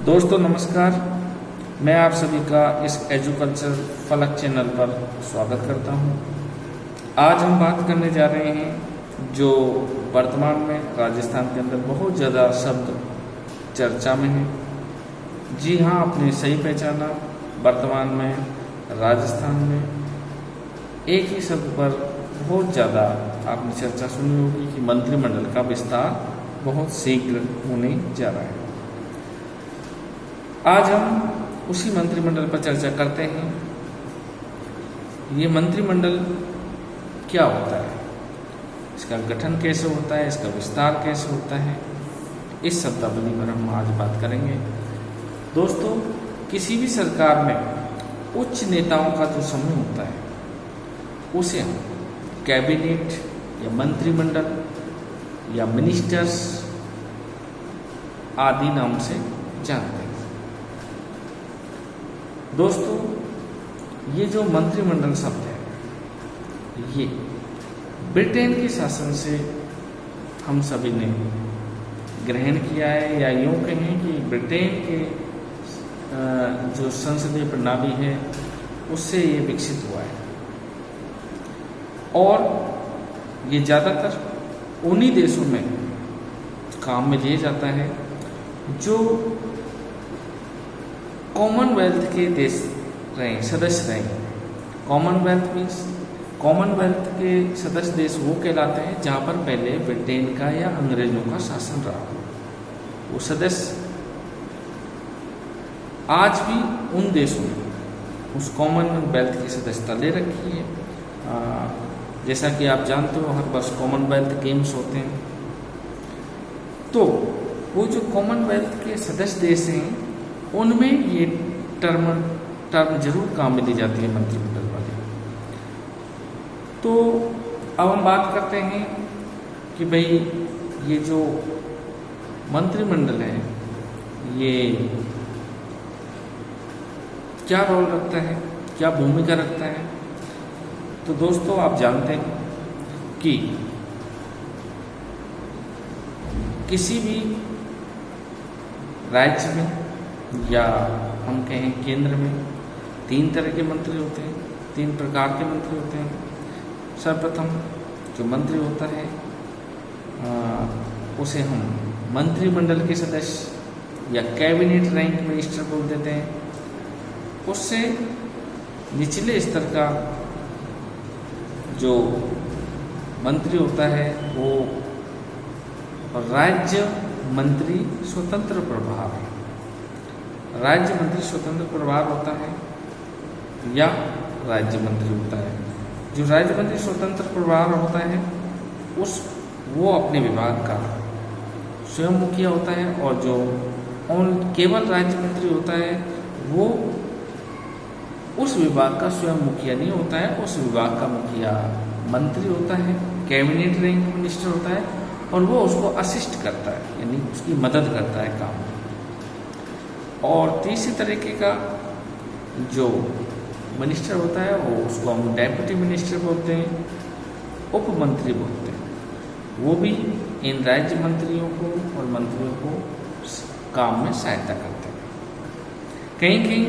दोस्तों नमस्कार। मैं आप सभी का इस एजुकल्चर फलक चैनल पर स्वागत करता हूं। आज हम बात करने जा रहे हैं जो वर्तमान में राजस्थान के अंदर बहुत ज़्यादा शब्द चर्चा में है। जी हाँ, आपने सही पहचाना। वर्तमान में राजस्थान में एक ही शब्द पर बहुत ज़्यादा आपने चर्चा सुनी होगी कि मंत्रिमंडल का विस्तार बहुत शीघ्र होने जा रहा है। आज हम उसी मंत्रिमंडल पर चर्चा करते हैं। ये मंत्रिमंडल क्या होता है, इसका गठन कैसे होता है, इसका विस्तार कैसे होता है, इस शब्दावली पर हम आज बात करेंगे। दोस्तों, किसी भी सरकार में उच्च नेताओं का जो समूह होता है उसे हम कैबिनेट या मंत्रिमंडल या मिनिस्टर्स आदि नाम से जानते हैं। दोस्तों, ये जो मंत्रिमंडल शब्द है ये ब्रिटेन के शासन से हम सभी ने ग्रहण किया है, या यूँ कहें कि ब्रिटेन के जो संसदीय प्रणाली है उससे ये विकसित हुआ है। और ये ज़्यादातर उन्हीं देशों में काम में लिया जाता है जो कॉमनवेल्थ के देश रहे, सदस्य रहे। कॉमनवेल्थ के सदस्य देश वो कहलाते हैं जहाँ पर पहले ब्रिटेन का या अंग्रेजों का शासन रहा हो। वो सदस्य आज भी उन देशों में उस कॉमनवेल्थ की सदस्यता ले रखी है। जैसा कि आप जानते हो, हर वर्ष कॉमनवेल्थ गेम्स होते हैं। तो वो जो कॉमनवेल्थ के सदस्य देश हैं उनमें ये टर्म जरूर काम में ली जाती है मंत्रिमंडल वाली। तो अब हम बात करते हैं कि भाई ये जो मंत्रिमंडल है ये क्या रोल रखता है, क्या भूमिका रखता है। तो दोस्तों, आप जानते हैं कि किसी भी राज्य में या हम कहें केंद्र में 3 तरह के मंत्री होते हैं, 3 प्रकार के मंत्री होते हैं। सर्वप्रथम जो मंत्री होता है उसे हम मंत्रिमंडल के सदस्य या कैबिनेट रैंक मिनिस्टर बोल देते हैं। उससे निचले स्तर का जो मंत्री होता है वो राज्य मंत्री स्वतंत्र प्रभार है। राज्य मंत्री स्वतंत्र प्रभार होता है या राज्य मंत्री होता है। जो राज्य मंत्री स्वतंत्र प्रभार होता है वो अपने विभाग का स्वयं मुखिया होता है, और जो केवल राज्य मंत्री होता है वो उस विभाग का स्वयं मुखिया नहीं होता है। उस विभाग का मुखिया मंत्री होता है, कैबिनेट रैंक मिनिस्टर होता है, और वो उसको असिस्ट करता है, यानी उसकी मदद करता है काम में। और तीसरी तरीके का जो मिनिस्टर होता है वो उसको हम डेप्यूटी मिनिस्टर बोलते हैं, उप मंत्री बोलते हैं। वो भी इन राज्य मंत्रियों को और मंत्रियों को काम में सहायता करते हैं। कहीं कहीं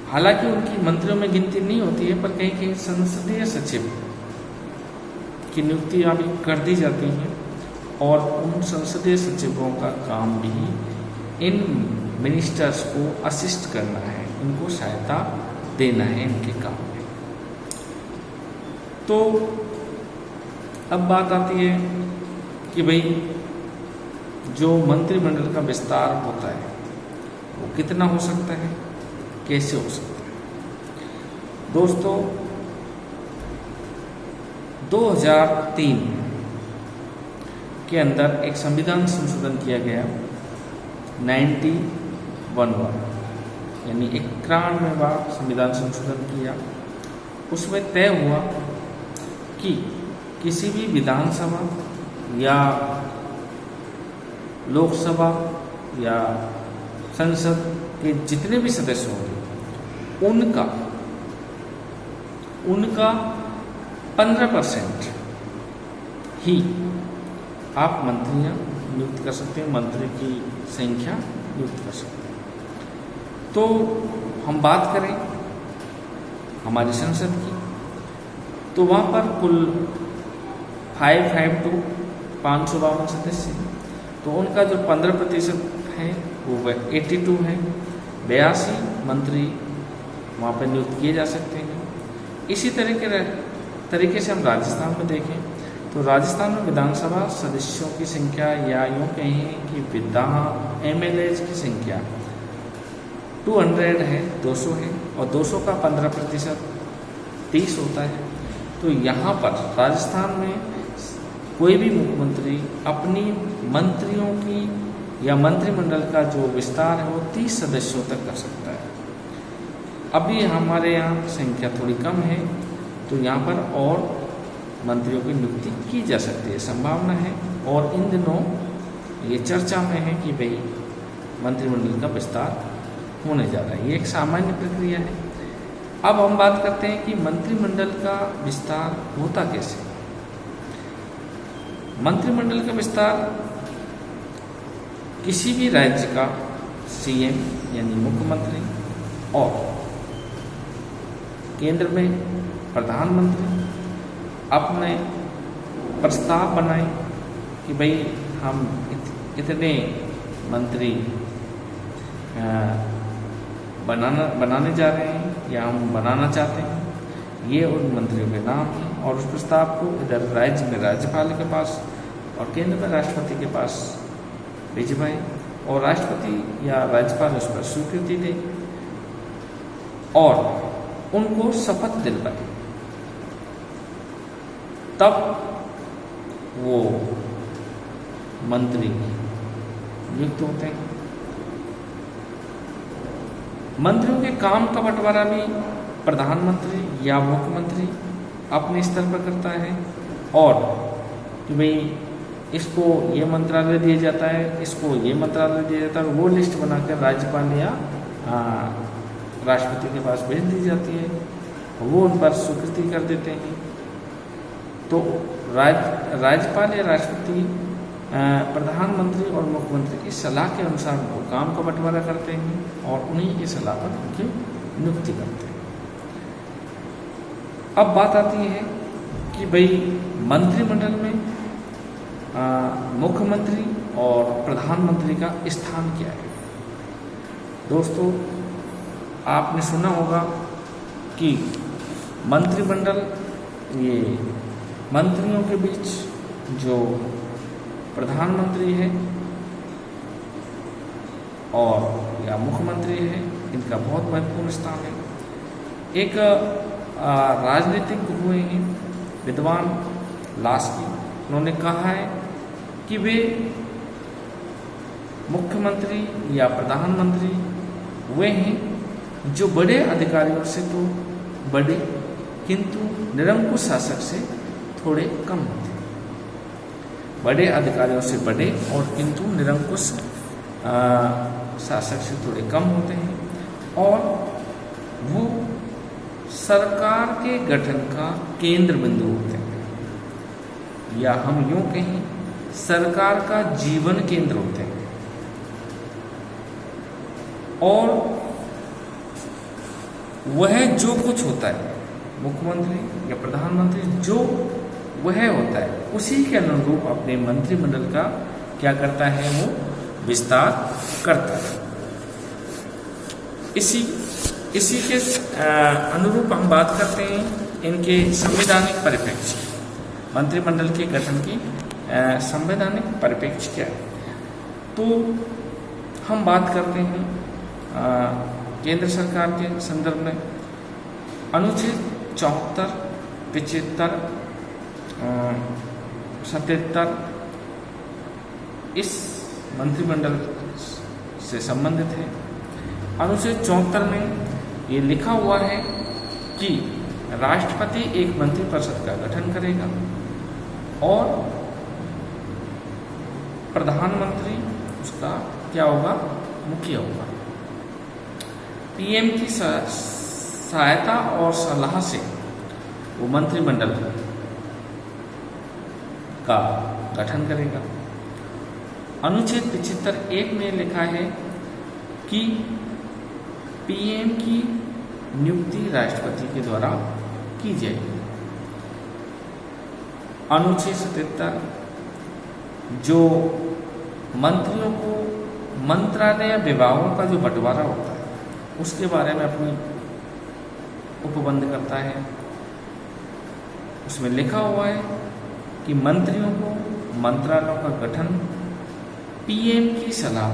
हालांकि उनकी मंत्रियों में गिनती नहीं होती है, पर कहीं कहीं संसदीय सचिव की नियुक्ति अभी कर दी जाती है, और उन संसदीय सचिवों का काम भी इन मिनिस्टर्स को असिस्ट करना है, इनको सहायता देना है इनके काम में। तो अब बात आती है कि भाई जो मंत्रिमंडल का विस्तार होता है वो कितना हो सकता है, कैसे हो सकता है। दोस्तों, 2003 के अंदर एक संविधान संशोधन किया गया, 91 यानी 91वां संविधान संशोधन किया। उसमें तय हुआ कि किसी भी विधानसभा या लोकसभा या संसद के जितने भी सदस्य होंगे उनका 15% ही आप मंत्रियां नियुक्त कर सकते हैं। मंत्री की संख्या नियुक्त कर सकते हैं। तो हम बात करें हमारी संसद की, तो वहाँ पर कुल 552 552 सदस्य हैं। तो उनका जो 15% है वो 82 है। 82 मंत्री वहाँ पर नियुक्त किए जा सकते हैं। इसी तरीके से हम राजस्थान में देखें तो राजस्थान में विधानसभा सदस्यों की संख्या, या यूँ कहें कि विधान MLAs की संख्या 200 है, 200 है, और 200 का 15% 30 होता है। तो यहाँ पर राजस्थान में कोई भी मुख्यमंत्री अपनी मंत्रियों की या मंत्रिमंडल का जो विस्तार है वो 30 सदस्यों तक कर सकता है। अभी हमारे यहाँ संख्या थोड़ी कम है, तो यहाँ पर और मंत्रियों की नियुक्ति की जा सकती है, संभावना है। और इन दिनों ये चर्चा में है कि भाई मंत्रिमंडल का विस्तार होने जा रहा है। ये एक सामान्य प्रक्रिया है। अब हम बात करते हैं कि मंत्रिमंडल का विस्तार होता कैसे। मंत्रिमंडल का विस्तार किसी भी राज्य का CM यानी मुख्यमंत्री और केंद्र में प्रधानमंत्री अपने प्रस्ताव बनाए कि भाई हम इतने मंत्री बनाने जा रहे हैं या हम बनाना चाहते हैं, ये उन मंत्रियों के नाम हैं। और उस प्रस्ताव को इधर राज्य में राज्यपाल के पास और केंद्र में राष्ट्रपति के पास भिजवाए, और राष्ट्रपति या राज्यपाल उस पर स्वीकृति दे और उनको शपथ दिलवाए, तब वो मंत्री नियुक्त होते हैं। मंत्रियों के काम का बंटवारा भी प्रधानमंत्री या मुख्यमंत्री अपने स्तर पर करता है, और कि भाई इसको ये मंत्रालय दिया जाता है, इसको ये मंत्रालय दिया जाता है, वो लिस्ट बनाकर राज्यपाल या राष्ट्रपति के पास भेज दी जाती है, वो उन पर स्वीकृति कर देते हैं। तो राज्यपाल या राष्ट्रपति प्रधानमंत्री और मुख्यमंत्री की सलाह के अनुसार वो काम का बंटवारा करते हैं और उन्हीं की सलाह पर उनकी नियुक्ति करते हैं। अब बात आती है कि भाई मंत्रिमंडल में मुख्यमंत्री और प्रधानमंत्री का स्थान क्या है। दोस्तों, आपने सुना होगा कि मंत्रिमंडल ये मंत्रियों के बीच जो प्रधानमंत्री है और या मुख्यमंत्री है, इनका बहुत महत्वपूर्ण स्थान है। एक राजनीतिज्ञ हुए हैं विद्वान लास्की, उन्होंने कहा है कि वे मुख्यमंत्री या प्रधानमंत्री वे हैं जो बड़े अधिकारियों से तो बड़े, किंतु निरंकुश शासक से थोड़े कम होते हैं। बड़े अधिकारियों से बड़े और किंतु निरंकुश शासक से थोड़े कम होते हैं, और वो सरकार के गठन का केंद्र बिंदु होते हैं, या हम यूं कहें सरकार का जीवन केंद्र होते हैं। और वह जो कुछ होता है मुख्यमंत्री या प्रधानमंत्री जो वह होता है उसी के अनुरूप अपने मंत्रिमंडल का क्या करता है, वो विस्तार करता है। इसी के अनुरूप हम बात करते हैं इनके संवैधानिक परिप्रेक्ष्य, मंत्रिमंडल के गठन की संवैधानिक परिप्रेक्ष्य क्या है। तो हम बात करते हैं केंद्र सरकार के संदर्भ में अनुच्छेद 74, 75, 77 इस मंत्रिमंडल से संबंधित है। अनुच्छेद 74 में ये लिखा हुआ है कि राष्ट्रपति एक मंत्रिपरिषद का गठन करेगा और प्रधानमंत्री उसका क्या होगा, मुखिया होगा। PM की सहायता और सलाह से वो मंत्रिमंडल का गठन करेगा। अनुच्छेद 75(1) में लिखा है कि पीएम की नियुक्ति राष्ट्रपति के द्वारा की जाएगी। अनुच्छेद 77 जो मंत्रियों को मंत्रालय या विभागों का जो बंटवारा होता है उसके बारे में अपनी उपबंध करता है। उसमें लिखा हुआ है कि मंत्रियों को मंत्रालयों का गठन पीएम की सलाह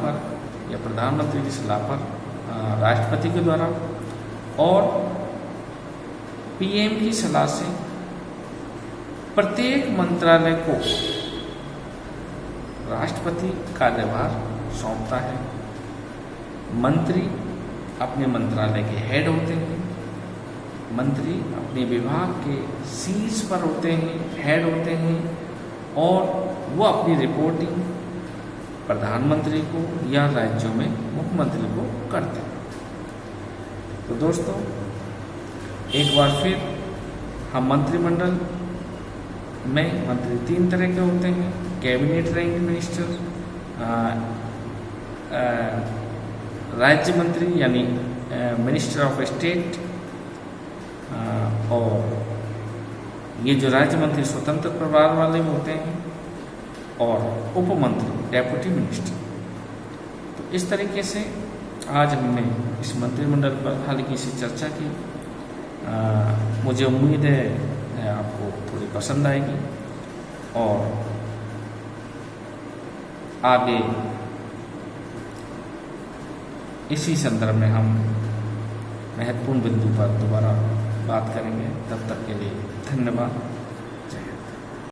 पर या प्रधानमंत्री की सलाह पर राष्ट्रपति के द्वारा और पीएम की सलाह से प्रत्येक मंत्रालय को राष्ट्रपति कार्यभार सौंपता है। मंत्री अपने मंत्रालय के हेड होते हैं, मंत्री अपने विभाग के शीर्ष पर होते हैं, हेड होते हैं और वो अपनी रिपोर्टिंग प्रधानमंत्री को या राज्यों में मुख्यमंत्री को करते हैं। तो दोस्तों एक बार फिर हम मंत्रिमंडल में मंत्री 3 तरह के होते हैं। कैबिनेट रैंक मिनिस्टर, राज्य मंत्री यानी मिनिस्टर ऑफ स्टेट, और ये जो राज्य मंत्री स्वतंत्र प्रभार वाले होते हैं, और उप मंत्री डेप्यूटी मिनिस्टर। तो इस तरीके से आज हमने इस मंत्रिमंडल पर हल्की सी चर्चा की। मुझे उम्मीद है आपको थोड़ी पसंद आएगी और आगे इसी संदर्भ में हम महत्वपूर्ण बिंदु पर दोबारा बात करेंगे। तब तक के लिए धन्यवाद।